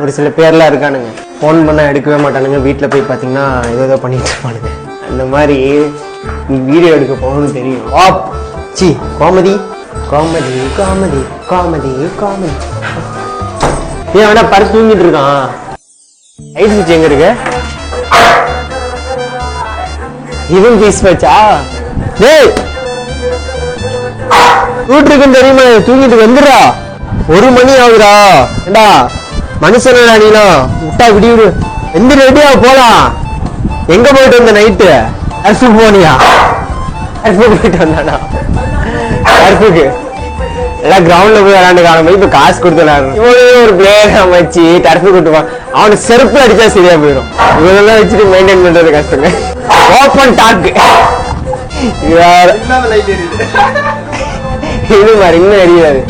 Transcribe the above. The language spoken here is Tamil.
ஒரு சில பேர்லாம் இருக்கானுங்க, ஃபோன் பண்ணால் எடுக்கவே மாட்டானுங்க, வீட்டில் போய் பார்த்தீங்கன்னா ஏதோ பண்ணிட்டு இருப்பானுங்க. அந்த மாதிரி வீடியோ எடுக்க போகணும்னு தெரியும். C comedy comedy comedy comedy comedy. ஏன் வேணா படுத்து தூங்கிட்டு இருக்கான். லைட் சுவிட்ச் எங்க இருக்கு? இவன் பீஸ் வச்சா டேய் வீட்டுருக்குன்னு தெரியுமா? தூங்கிட்டு வந்துடுறா. 1 மணி ஆகுதா? ஏண்டா மனுஷனா நீனா? விட்டா விடி விடு. எந்த ரெடியா போலாம். எங்க போயிட்டு வந்த நைட்டு? அர்ஃபு போனியா? அர்ஃபு போயிட்டு வந்தானா? அர்ஃபுக்கு எல்லாம் கிரவுண்ட்ல போய் விளையாண்டு காணும். இப்ப காசு கொடுத்து விளையாடணும். இவனே ஒரு பிளேயர் அமைச்சு டர்ஃபு கொடுத்துவான். அவனுக்கு செருப்பு அடிச்சா சரியா போயிடும். இவனெல்லாம் வச்சுட்டு மெயின்டைன் பண்றது கஷ்டங்க. ஓப்பன் டாக் இது மாதிரி இன்னும் எரியாது.